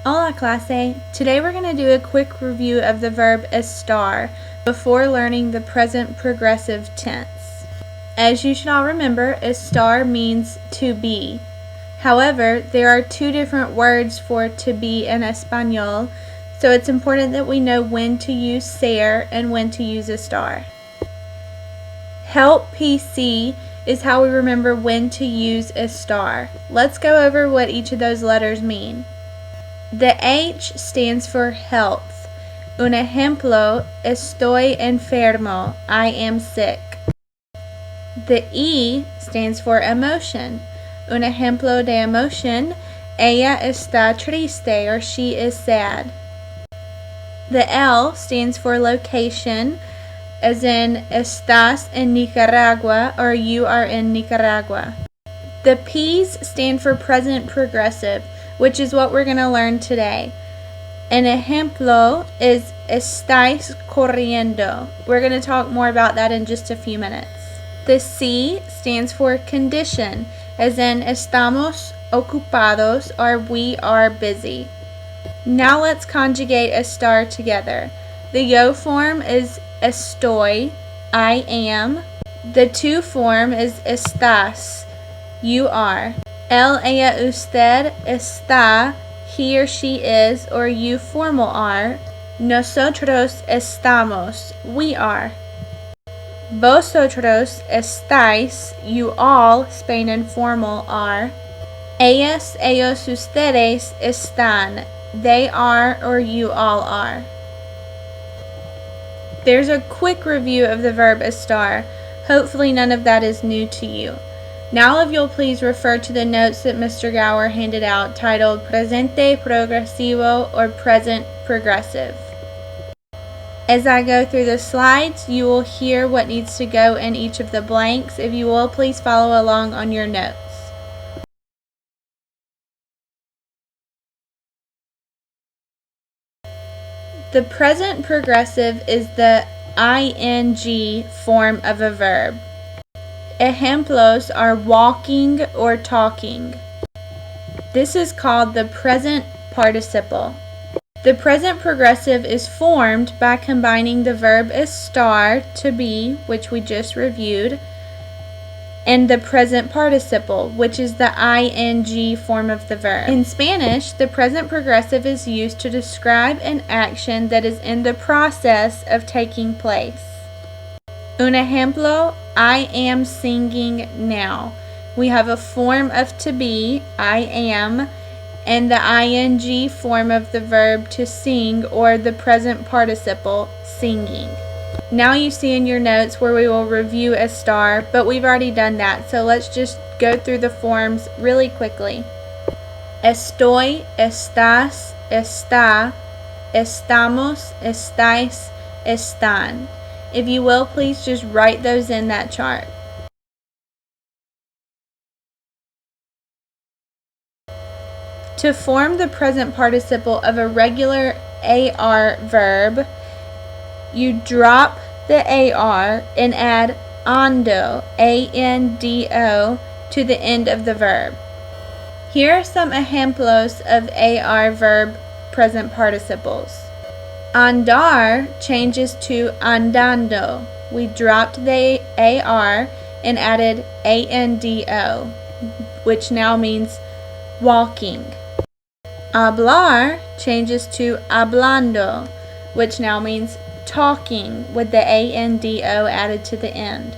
Hola clase! Today we're going to do a quick review of the verb estar before learning the present progressive tense. As you should all remember, estar means to be. However, there are two different words for to be in Espanol, so it's important that we know when to use ser and when to use estar. Help PC is how we remember when to use estar. Let's go over what each of those letters mean. The H stands for health. Un ejemplo, estoy enfermo, I am sick. The E stands for emotion. Un ejemplo de emoción, ella está triste, or she is sad. The L stands for location, as in estás en Nicaragua, or you are in Nicaragua. The P's stand for present progressive, which is what we're going to learn today. An ejemplo is estáis corriendo. We're going to talk more about that in just a few minutes. The C stands for condition, as in estamos ocupados, or we are busy. Now let's conjugate estar together. The yo form is estoy, I am. The to form is estás, you are. Él, ella, usted está, he or she is, or you formal are. Nosotros estamos, we are. Vosotros estáis, you all, Spain informal, are. Ellas, ellos, ustedes están, they are, or you all are. There's a quick review of the verb estar. Hopefully none of that is new to you. Now if you'll please refer to the notes that Mr. Gower handed out titled Presente Progresivo or Present Progressive. As I go through the slides, you will hear what needs to go in each of the blanks. If you will, please follow along on your notes. The present progressive is the ing form of a verb. Ejemplos are walking or talking. This is called the present participle. The present progressive is formed by combining the verb estar, to be, which we just reviewed, and the present participle, which is the ing form of the verb. In Spanish, the present progressive is used to describe an action that is in the process of taking place. Un ejemplo, I am singing now. We have a form of to be, I am, and the ing form of the verb to sing, or the present participle, singing. Now you see in your notes where we will review estar, but we've already done that, so let's just go through the forms really quickly. Estoy, estás, está, estamos, estáis, están. If you will, please just write those in that chart. To form the present participle of a regular AR verb, you drop the AR and add ando, A-N-D-O, to the end of the verb. Here are some ejemplos of AR verb present participles. Andar changes to andando. We dropped the AR and added ANDO, which now means walking. Hablar changes to hablando, which now means talking, with the ANDO added to the end.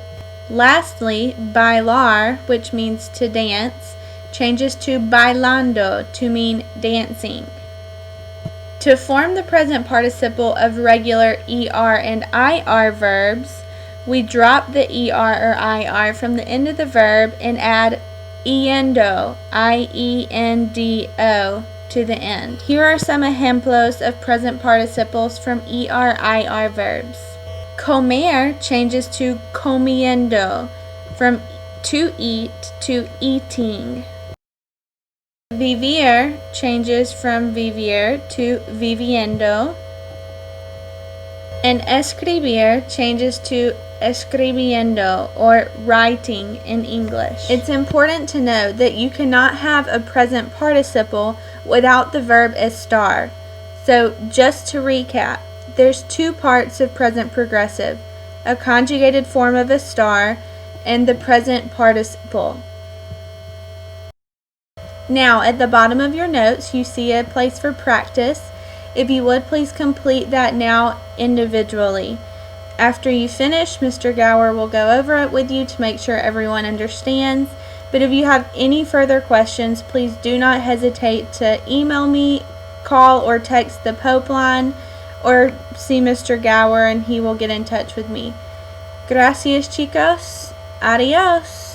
Lastly, bailar, which means to dance, changes to bailando, to mean dancing. To form the present participle of regular ER and IR verbs, we drop the ER or IR from the end of the verb and add iendo, I-E-N-D-O, to the end. Here are some ejemplos of present participles from ER-IR verbs. Comer changes to comiendo, from to eat to eating. Vivir changes from vivir to viviendo, and escribir changes to escribiendo, or writing in English. It's important to note that you cannot have a present participle without the verb estar. So just to recap, there's two parts of present progressive, a conjugated form of estar and the present participle. Now, at the bottom of your notes, you see a place for practice. If you would, please complete that now individually. After you finish, Mr. Gower will go over it with you to make sure everyone understands. But if you have any further questions, please do not hesitate to email me, call or text the Pope line, or see Mr. Gower and he will get in touch with me. Gracias, chicos. Adios.